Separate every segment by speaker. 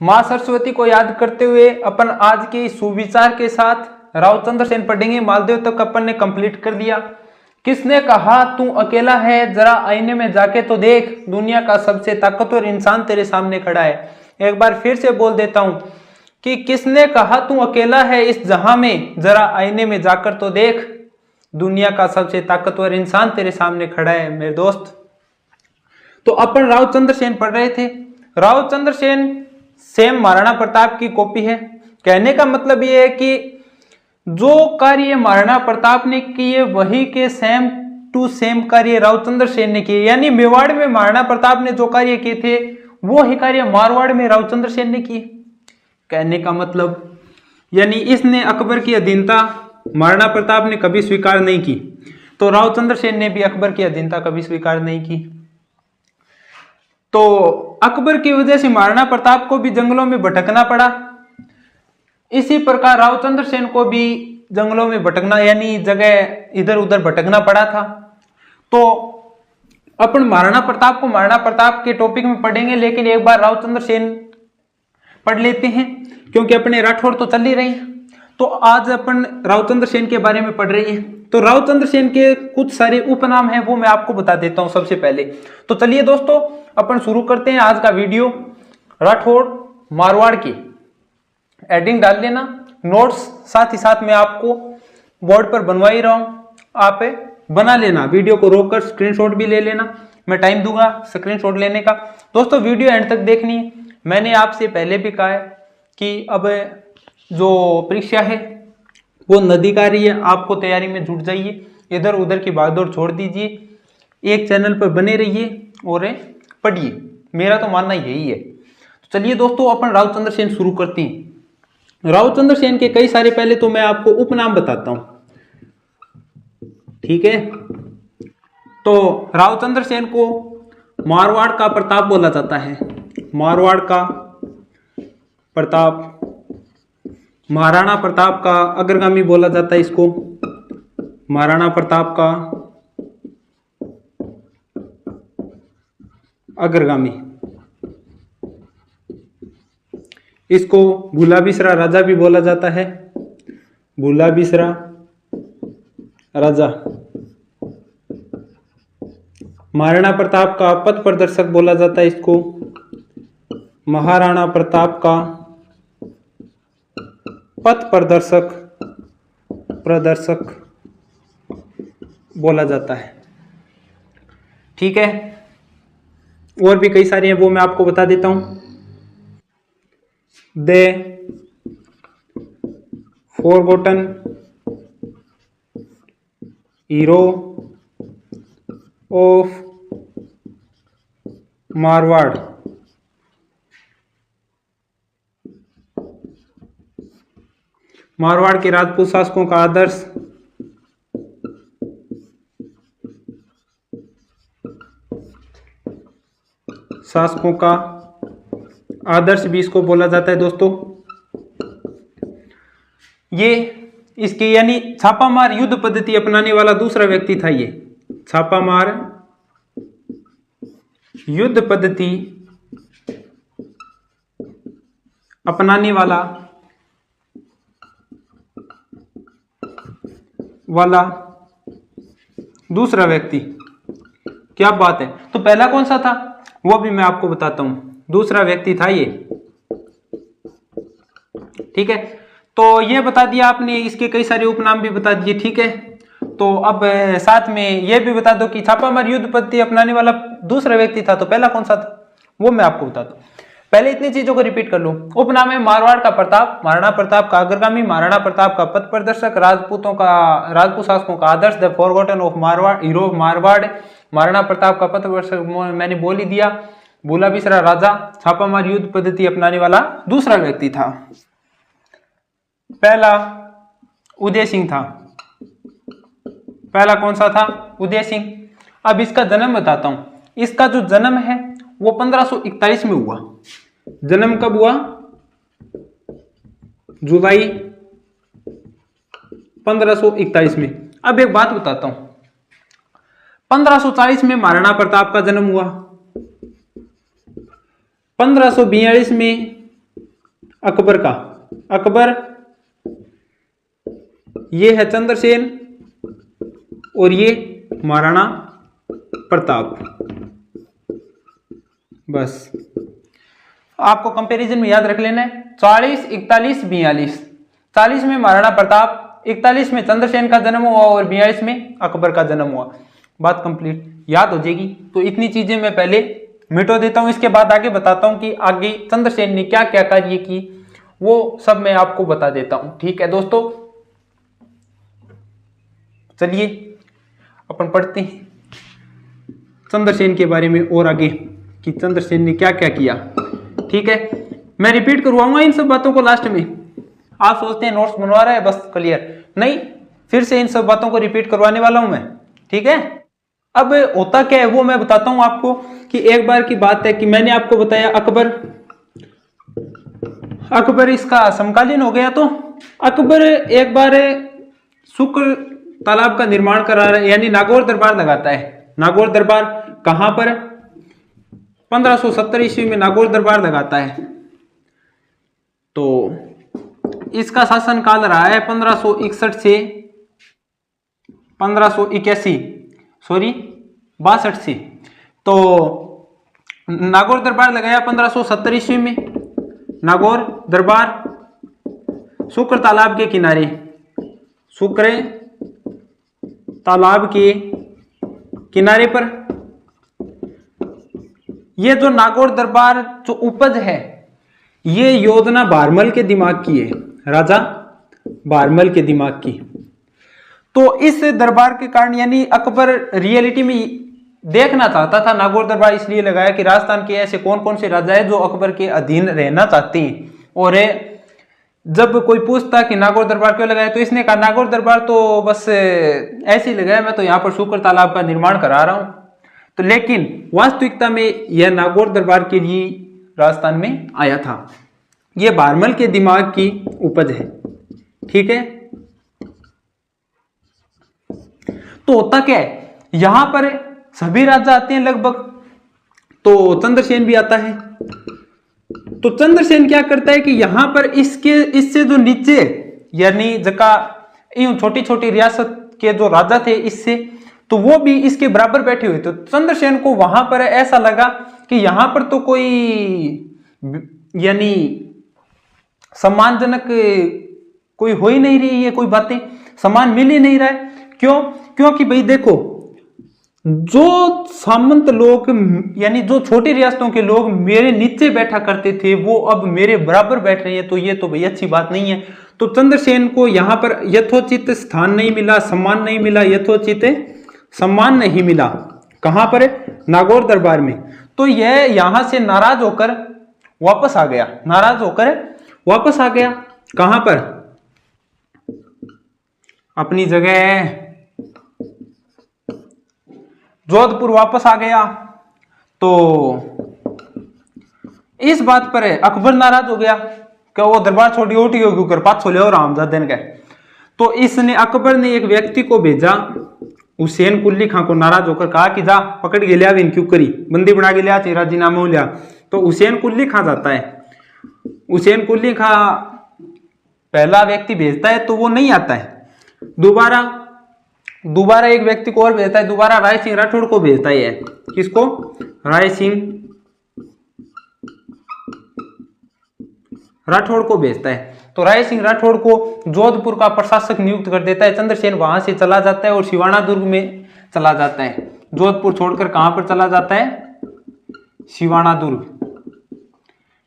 Speaker 1: माँ सरस्वती को याद करते हुए अपन आज के सुविचार के साथ रावचंद्र सेन पढ़ेंगे। मालदेव तक अपन ने कंप्लीट कर दिया। किसने कहा तू अकेला है, जरा आईने में जाके तो देख, दुनिया का सबसे ताकतवर इंसान तेरे सामने खड़ा है। एक बार फिर से बोल देता हूं कि किसने कहा तू अकेला है इस जहां में, जरा आईने में जाकर तो देख, दुनिया का सबसे ताकतवर इंसान तेरे सामने खड़ा है मेरे दोस्त। तो अपन रावचंद्र सेन पढ़ रहे थे। रावचंद्र सेन सेम महाराणा प्रताप की कॉपी है। कहने का मतलब ये है कि जो कार्य महाराणा प्रताप ने किए वही के सेम टू सेम कार्य रावचंद्र सेन ने किए। यानी मेवाड़ में महाराणा प्रताप ने जो कार्य किए थे वो ही कार्य मारवाड़ में रावचंद्र सेन ने किए। कहने का मतलब यानी इसने अकबर की अधीनता महाराणा प्रताप ने कभी स्वीकार नहीं की, तो रावचंद्र सेन ने भी अकबर की अधीनता कभी स्वीकार नहीं की। तो अकबर की वजह से महाराणा प्रताप को भी जंगलों में भटकना पड़ा। इसी प्रकार रावचंद्र सेन को भी जंगलों में भटकना यानी जगह इधर उधर भटकना पड़ा था। तो अपन महाराणा प्रताप को महाराणा प्रताप के टॉपिक में पढ़ेंगे, लेकिन एक बार रावचंद्र सेन पढ़ लेते हैं क्योंकि अपने राठौड़ तो चल ही रही हैं। तो आज अपन रावचंद्र सेन के बारे में पढ़ रही हैं। तो रावचंद्र सेन के कुछ सारे उपनाम हैं वो मैं आपको बता देता हूं सबसे पहले। तो चलिए दोस्तों अपन शुरू करते हैं आज का वीडियो। राठौड़ मारवाड़ की एडिंग डाल लेना, नोट्स साथ ही साथ मैं आपको बोर्ड पर बनवा ही रहा हूं, आप बना लेना। वीडियो को रोककर स्क्रीनशॉट भी ले लेना, मैं टाइम दूंगा स्क्रीनशॉट लेने का। दोस्तों वीडियो एंड तक देखनी है। मैंने आपसे पहले भी कहा है कि अब जो परीक्षा है वो नदी का रही है, आपको तैयारी में जुट जाइए, इधर उधर की भागदौड़ छोड़ दीजिए, एक चैनल पर बने रहिए और पढ़िए, मेरा तो मानना यही है। तो चलिए दोस्तों अपन रावचंद्र सेन शुरू करते हैं। रावचंद्र सेन के कई सारे पहले तो मैं आपको उपनाम बताता हूं, ठीक है। तो रावचंद्र सेन को मारवाड़ का प्रताप बोला जाता है, मारवाड़ का प्रताप। महाराणा प्रताप का अग्रगामी बोला जाता है इसको, महाराणा प्रताप का अग्रगामी। इसको भूला बिसरा राजा भी बोला जाता है, भूला बिसरा राजा। महाराणा प्रताप का पथ प्रदर्शक बोला जाता है इसको, महाराणा प्रताप का पथ प्रदर्शक बोला जाता है, ठीक है। और भी कई सारे हैं वो मैं आपको बता देता हूं। The forgotten hero of Marwar, Marwar के राजपूत शासकों का आदर्श भी इसको बोला जाता है दोस्तों। ये इसके यानी छापामार युद्ध पद्धति अपनाने वाला दूसरा व्यक्ति था। ये छापामार युद्ध पद्धति अपनाने वाला दूसरा व्यक्ति, क्या बात है। तो पहला कौन सा था वो भी मैं आपको बताता हूं, दूसरा व्यक्ति था ये, ठीक है। तो ये बता दिया आपने, इसके कई सारे उपनाम भी बता दिए, ठीक है। तो अब साथ में ये भी बता दो कि छापामार युद्ध पद्धति अपनाने वाला दूसरा व्यक्ति था, तो पहला कौन सा था वो मैं आपको बताता हूं। पहले इतनी चीजों को रिपीट कर लूं। उपनाम है मारवाड़ का प्रताप, महाराणा प्रताप का अग्रगामी, महाराणा प्रताप का पथ प्रदर्शक, राजपूत शासकों का आदर्श, the forgotten of Marwar, hero of Marwar, Maharana Pratap का पथ प्रदर्शक मैंने बोल ही दिया, भूला बिसरा राजा, छापामार युद्ध पद्धति अपनाने वाला दूसरा व्यक्ति था। पहला उदय सिंह था, पहला कौन सा था उदय सिंह। अब इसका जन्म बताता हूं। इसका जो जन्म है वो 1541 में हुआ। जन्म कब हुआ? जुलाई 1541 में। अब एक बात बताता हूं, 1540 में महाराणा प्रताप का जन्म हुआ, 1542 में अकबर का, अकबर, ये है चंद्रसेन और ये महाराणा प्रताप। बस आपको कंपैरिजन में याद रख लेना है 40, 41, 42। 40 में महाराणा प्रताप, 41 में चंद्रसेन का जन्म हुआ और 42 में अकबर का जन्म हुआ। बात कंप्लीट, याद हो जाएगी। तो इतनी चीजें मैं पहले मिटो देता हूं, इसके बाद आगे बताता हूं कि आगे चंद्रसेन ने क्या क्या कार्य की, वो सब मैं आपको बता देता हूं। ठीक है दोस्तों, चलिए अपन पढ़ते हैं चंद्रसेन के बारे में और आगे कि चंद्रसेन ने क्या क्या किया। ठीक है, मैं रिपीट करवाऊंगा इन सब बातों को लास्ट में। आप सोचते हैं नोट्स बनवा रहा है बस क्लियर, नहीं, फिर से इन सब बातों को रिपीट करवाने वाला हूं मैं। ठीक है, अब होता क्या है वो मैं बताता हूं आपको कि एक बार की बात है कि मैंने आपको बताया अकबर इसका समकालीन हो गया। तो अकबर एक बार शुक्र तालाब का निर्माण करा रहा है, यानी नागौर दरबार लगाता है। नागौर दरबार कहां पर? 1570 ईस्वी में नागौर दरबार लगाता है। तो इसका शासन काल रहा है 1561 से 1581, सॉरी 62 से। तो नागौर दरबार लगाया 1570 ईस्वी में। नागौर दरबार शुक्र तालाब के किनारे, शुक्र तालाब के किनारे पर। ये जो नागौर दरबार जो उपज है, ये योजना भारमल के दिमाग की है, राजा भारमल के दिमाग की। तो इस दरबार के कारण, यानी अकबर रियलिटी में देखना चाहता था नागौर दरबार इसलिए लगाया कि राजस्थान के ऐसे कौन कौन से राजा है जो अकबर के अधीन रहना चाहते हैं। और जब कोई पूछता कि नागौर दरबार क्यों लगाया, तो इसने कहा नागौर दरबार तो बस ऐसे ही लगाया, मैं तो यहाँ पर शुक्र तालाब का निर्माण करा रहा हूं। तो लेकिन वास्तविकता में यह नागौर दरबार के लिए राजस्थान में आया था। यह भारमल के दिमाग की उपज है। ठीक है, तो होता क्या है, यहां पर सभी राजा आते हैं लगभग, तो चंद्रसेन भी आता है। तो चंद्रसेन क्या करता है कि यहां पर इससे जो नीचे, यानी जगह छोटी छोटी रियासत के जो राजा थे इससे, तो वो भी इसके बराबर बैठे हुए थे। तो चंद्रसेन को वहां पर ऐसा लगा कि यहां पर तो कोई यानी सम्मानजनक कोई हो ही नहीं रही है, कोई बातें सम्मान मिल ही नहीं रहा है। क्यों? क्योंकि भाई देखो, जो सामंत लोग यानी जो छोटी रियासतों के लोग मेरे नीचे बैठा करते थे वो अब मेरे बराबर बैठ रहे हैं, तो ये तो भाई अच्छी बात नहीं है। तो चंद्रसेन को यहां पर यथोचित स्थान नहीं मिला, सम्मान नहीं मिला, यथोचित सम्मान नहीं मिला। कहां पर? नागौर दरबार में। तो यह यहां से नाराज होकर वापस आ गया, नाराज होकर वापस आ गया। कहां पर? अपनी जगह जोधपुर वापस आ गया। तो इस बात पर अकबर नाराज हो गया कि वो दरबार छोड़ी उठी होगी कर पाछो ले और रामजादन के। तो इसने अकबर ने एक व्यक्ति को भेजा, हुसैन कुल्ली खां को, नाराज होकर कहा कि जा पकड़ के लिया, क्यों करी बंदी बना के लिया, राजीनामा लिया। तो हुसैन कुल्ली खां जाता है, हुसैन कुल्ली खां पहला व्यक्ति भेजता है तो वो नहीं आता है। दोबारा एक व्यक्ति को और भेजता है, दोबारा राय सिंह राठौड़ को भेजता है। किसको? राय सिंह राठौड़ को भेजता है। तो राय सिंह राठौड़ को जोधपुर का प्रशासक नियुक्त कर देता है। चंद्रसेन वहां से चला जाता है और सिवाना दुर्ग में चला जाता है। जोधपुर छोड़कर कहां पर चला जाता है? सिवाना दुर्ग।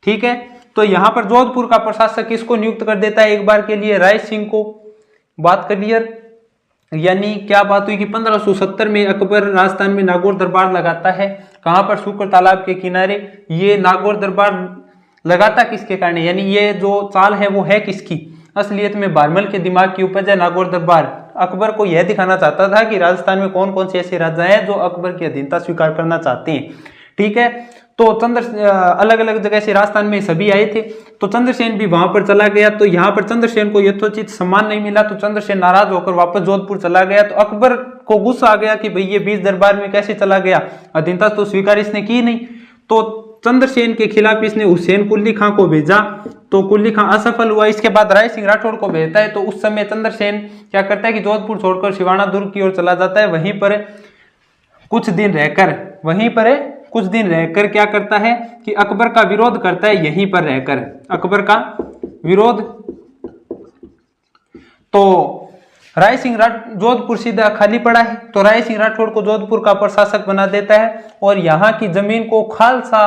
Speaker 1: ठीक है, तो यहां पर जोधपुर का प्रशासक किसको नियुक्त कर देता है? एक बार के लिए राय सिंह को। बात क्लियर? यानी क्या बात हुई कि 1570 में अकबर राजस्थान में नागौर दरबार लगाता है। कहां पर? शुक्र तालाब के किनारे। ये नागौर दरबार लगाता किसके कारण? यानी ये जो चाल है वो है किसकी? असलियत में भारमल के दिमाग की उपज है नागौर दरबार। अकबर को यह दिखाना चाहता था कि राजस्थान में कौन कौन से ऐसे राजा हैं जो अकबर की अधीनता स्वीकार करना चाहते हैं। ठीक है, तो अलग अलग जगह से राजस्थान में सभी आए थे, तो चंद्रसेन भी वहां पर चला गया। तो यहाँ पर चंद्रसेन को यथोचित सम्मान नहीं मिला, तो चंद्रसेन नाराज होकर वापस जोधपुर चला गया। तो अकबर को गुस्सा आ गया कि भाई ये बीच दरबार में कैसे चला गया, अधीनता तो स्वीकार इसने की नहीं। तो चंद्रसेन के खिलाफ इसने हुसैन कुली खां को भेजा, तो कुली खां असफल हुआ। इसके बाद राय सिंह राठौड़ को भेजता है, तो उस समय चंद्रसेन क्या करता है कि जोधपुर छोड़कर सिवाना दुर्ग की ओर चला जाता है। वहीं पर कुछ दिन रहकर क्या करता है कि अकबर का विरोध करता है। यहीं पर रहकर अकबर का विरोध, तो राय सिंह जोधपुर सीधा खाली पड़ा है, तो राय सिंह राठौड़ को जोधपुर का प्रशासक बना देता है और यहाँ की जमीन को खालसा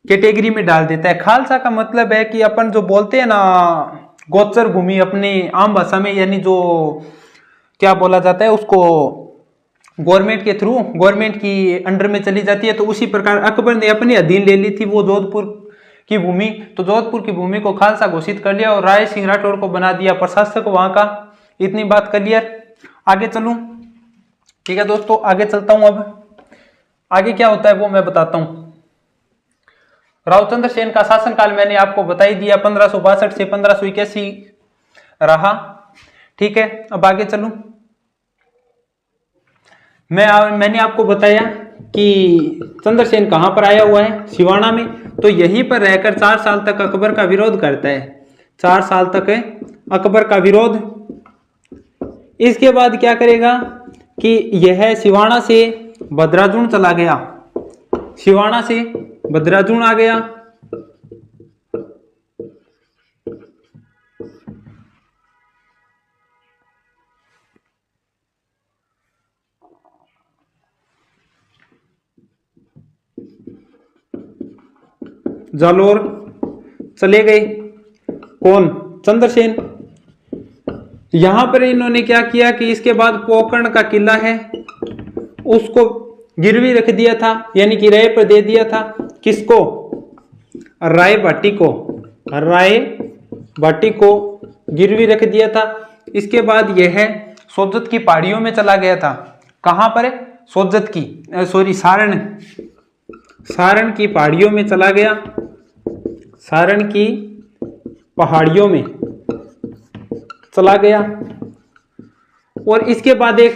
Speaker 1: कैटेगरी में डाल देता है। खालसा का मतलब है कि अपन जो बोलते हैं ना गोचर भूमि अपनी आम भाषा में, यानी जो क्या बोला जाता है उसको गवर्नमेंट के थ्रू गवर्नमेंट की अंडर में चली जाती है। तो उसी प्रकार अकबर ने अपनी अधीन ले ली थी वो जोधपुर की भूमि, तो जोधपुर की भूमि को खालसा घोषित कर लिया और राय सिंह राठौड़ को बना दिया प्रशासक वहां का। इतनी बात क्लियर। आगे चलूं, ठीक है दोस्तों, आगे चलता हूं। अब आगे क्या होता है वो मैं बताता हूं। राव चंद्रसेन का शासनकाल मैंने आपको बता ही दिया, 1562 से 1581 रहा। ठीक है, अब आगे चलूं। मैंने आपको बताया कि चंद्रसेन कहां पर आया हुआ है, सिवाना में, तो यहीं पर रहकर 4 साल तक अकबर का विरोध करता है। 4 साल तक अकबर का विरोध। इसके बाद क्या करेगा कि यह सिवाना से बदराजुन चला गया, सिवाना से बदराजुन आ गया। जालोर चले गए, कौन, चंद्रसेन। यहां पर इन्होंने क्या किया कि इसके बाद पोकरण का किला है उसको गिरवी रख दिया था, यानी कि राय पर दे दिया था। किसको, राय भाटी को, राय भाटी को गिरवी रख दिया था। इसके बाद यह सोजत की पहाड़ियों में चला गया था। कहां पर, सोजत की सारण की पहाड़ियों में चला गया, सारण की पहाड़ियों में चला गया। और इसके बाद एक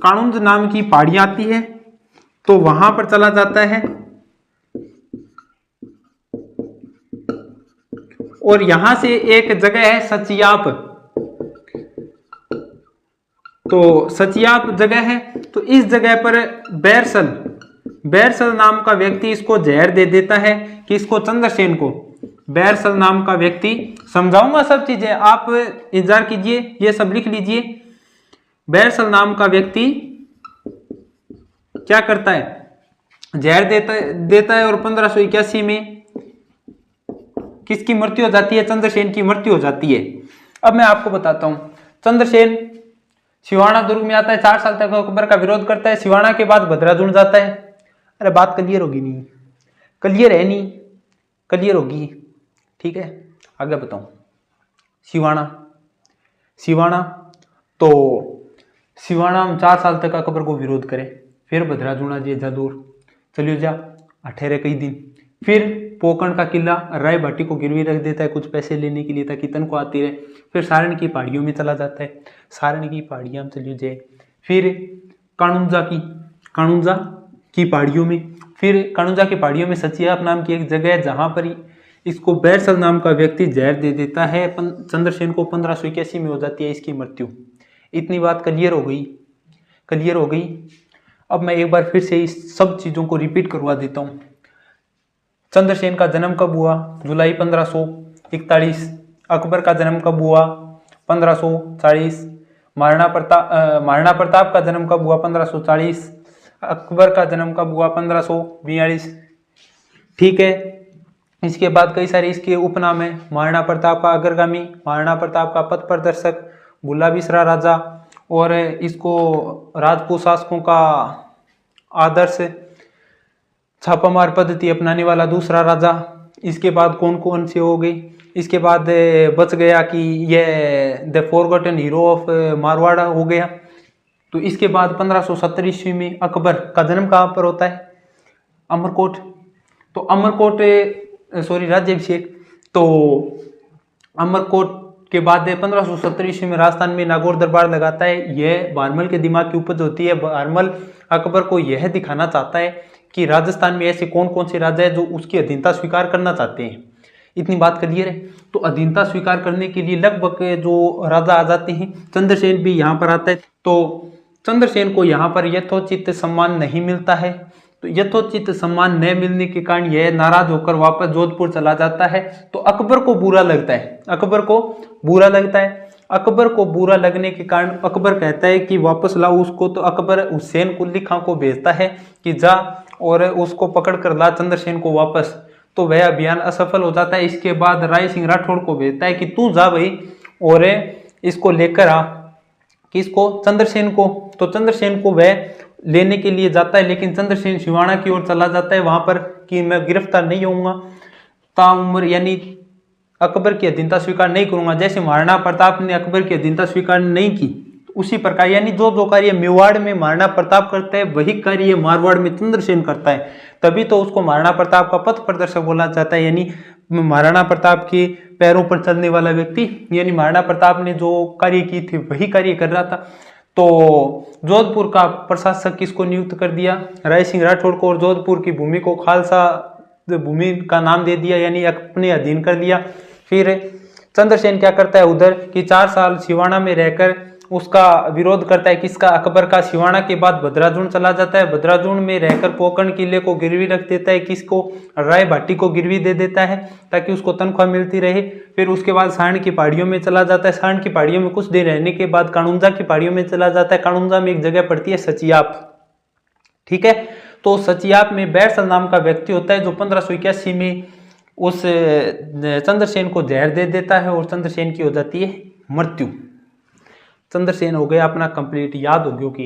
Speaker 1: कानुंज नाम की पहाड़ी आती है, तो वहां पर चला जाता है। और यहां से एक जगह है सचियाप, तो सचियाप जगह है, तो इस जगह पर बैरसल नाम का व्यक्ति इसको जहर दे देता है। कि इसको, चंद्रसेन को। बैरसल नाम का व्यक्ति, समझाऊंगा सब चीजें, आप इंतजार कीजिए, ये सब लिख लीजिए। बैरसल नाम का व्यक्ति क्या करता है, जहर देता है और 1581 में किसकी मृत्यु हो जाती है, चंद्रसेन की मृत्यु हो जाती है। अब मैं आपको बताता हूं, चंद्रसेन सिवाना दुर्ग में आता है, 4 साल तक अकबर का विरोध करता है। सिवाना के बाद बदराजुन जाता है। अरे बात क्लियर होगी नहीं, क्लियर है नहीं, क्लियर होगी, ठीक है। आगे बताऊं, सिवाना तो सिवाना हम 4 साल तक अकबर को विरोध करे, फिर भद्राजुना जी जादूर चलियो जा 18 कई दिन, फिर पोकरण का किला राय भाटी को गिरवी रख देता है कुछ पैसे लेने के लिए ताकि तन को आती रहे। फिर सारण की पहाड़ियों में चला जाता है, सारण की पहाड़ियां में चलियो जाए, फिर कानुंजा की पहाड़ियों में, फिर कानुंजा की पहाड़ियों में सचियाप नाम की एक जगह है जहां पर इसको बैरसल नाम का व्यक्ति जहर दे देता है। चंद्रसेन को 1581 में हो जाती है इसकी मृत्यु। इतनी बात क्लियर हो गई। अब मैं एक बार फिर से इस सब चीजों को रिपीट करवा देता हूं। चंद्रसेन का जन्म कब हुआ, जुलाई 1541। अकबर का जन्म कब हुआ, 1540। महाराणा प्रताप का जन्म कब हुआ, 1540। अकबर का जन्म कब हुआ, 1542। ठीक है। इसके बाद कई सारे इसके उपनाम है, महाराणा प्रताप का अग्रगामी, महाराणा प्रताप का पथ प्रदर्शक, बुला बिसरा राजा, और इसको राजपूत शासकों का आदर्श छापामार पद्धति अपनाने वाला दूसरा राजा। इसके बाद कौन कौन से हो गई, इसके बाद बच गया कि यह द फॉरगॉटन हीरो ऑफ मारवाड़ा हो गया। तो इसके बाद 1570 ईस्वी में अकबर का जन्म कहाँ पर होता है, अमरकोट। तो राज्याभिषेक, तो अमरकोट के बाद 1570 ईस्वी में राजस्थान में नागौर दरबार लगाता है। यह भारमल के दिमाग की उपज होती है। भारमल अकबर को यह दिखाना चाहता है कि राजस्थान में ऐसे कौन कौन से राजा है जो उसकी अधीनता स्वीकार करना चाहते हैं। इतनी बात क्लियर है। तो अधीनता स्वीकार करने के लिए लगभग जो राजा आ जाते हैं। चंद्रसेन भी यहाँ पर आता है। तो चंद्रसेन को यहाँ पर यथोचित सम्मान नहीं मिलता है। तो यथोचित सम्मान न मिलने के कारण यह नाराज होकर वापस जोधपुर चला जाता है। तो अकबर को बुरा लगता है। अकबर को बुरा लगता है। अकबर को बुरा लगने के कारण अकबर कहता है कि वापस लाओ उसको। तो अकबर हुसैन कुली खां को भेजता है कि जा और उसको पकड़ कर ला चंद्रसेन को वापस। तो वह अभियान असफल हो जाता है। इसके बाद राय सिंह राठौड़ को भेजता है कि तू जा भाई और इसको लेकर आ, किसको, चंद्रसेन को। तो चंद्रसेन को वह लेने के लिए जाता है, लेकिन चंद्रसेन सिवाना की ओर चला जाता है वहां पर कि मैं गिरफ्तार नहीं होऊंगा, ताउम्र यानी अकबर की अधीनता स्वीकार नहीं करूंगा। जैसे महाराणा प्रताप ने अकबर की अधीनता स्वीकार नहीं की, उसी प्रकार यानी जो कार्य मेवाड़ में महाराणा प्रताप करता है वही कार्य मारवाड़ में चंद्रसेन करता है। तभी तो उसको महाराणा प्रताप का पथ प्रदर्शक बोला जाता है। यानी महाराणा प्रताप के पैरों पर चलने वाला व्यक्ति, यानी महाराणा प्रताप ने जो कार्य की थी वही कार्य कर रहा था। तो जोधपुर का प्रशासक किसको नियुक्त कर दिया, राय सिंह राठौड़ को, और जोधपुर की भूमि को खालसा भूमि का नाम दे दिया, यानी अपने अधीन कर दिया। फिर चंद्रसेन क्या करता है उधर कि 4 साल सिवाना में रहकर उसका विरोध करता है, किसका, अकबर का। सिवाना के बाद भद्राजुण चला जाता है। भद्राजुण में रहकर पोकरण किले को गिरवी रख देता है, किसको, राय भाटी को गिरवी दे देता है ताकि उसको तनख्वाह मिलती रहे। फिर उसके बाद सारण की पहाड़ियों में चला जाता है। सारण की पहाड़ियों में कुछ देर रहने के बाद कानुंजा की पहाड़ियों में चला जाता है। कानुंजा में एक जगह पड़ती है सचियाप, ठीक है। तो सचियाप में बैरसल नाम का व्यक्ति होता है जो 1581 में उस चंद्रसेन को जहर दे देता है और चंद्रसेन की हो जाती है मृत्यु। चंद्रसेन हो गया अपना कंप्लीट। याद हो गयो कि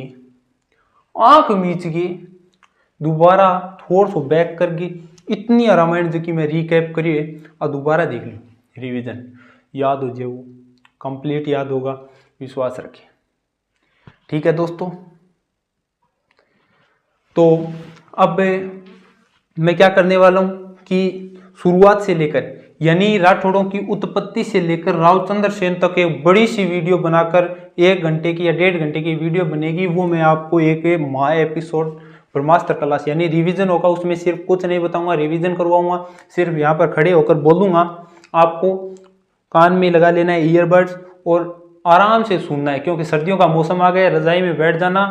Speaker 1: आंख मीच के दोबारा थोड़ा सो बैक करके इतनी रामायण जो कि मैं रिकैप करिए और दोबारा देख लो, रिवीजन याद हो जाए, वो कंप्लीट याद होगा, विश्वास रखें, ठीक है दोस्तों। तो अब मैं क्या करने वाला हूं कि शुरुआत से लेकर यानी राठौड़ों की उत्पत्ति से लेकर राव चंद्रसेन तक एक बड़ी सी वीडियो बनाकर 1 घंटे की या 1.5 घंटे की वीडियो बनेगी। वो मैं आपको एक माह एपिसोड ब्रह्मास्त्र क्लास यानी रिवीजन होगा, उसमें सिर्फ कुछ नहीं बताऊंगा, रिवीजन करवाऊंगा, सिर्फ यहाँ पर खड़े होकर बोलूंगा। आपको कान में लगा लेना है ईयरबड्स और आराम से सुनना है, क्योंकि सर्दियों का मौसम आ गया। रजाई में बैठ जाना,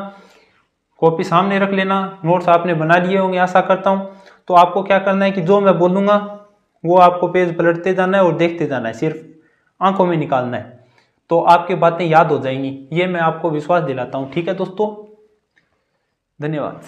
Speaker 1: कॉपी सामने रख लेना, नोट्स आपने बना लिए होंगे आशा करता हूँ। तो आपको क्या करना है कि जो मैं बोलूँगा वो आपको पेज पलटते जाना है और देखते जाना है, सिर्फ आंखों में निकालना है, तो आपकी बातें याद हो जाएंगी। ये मैं आपको विश्वास दिलाता हूँ, ठीक है दोस्तों। धन्यवाद।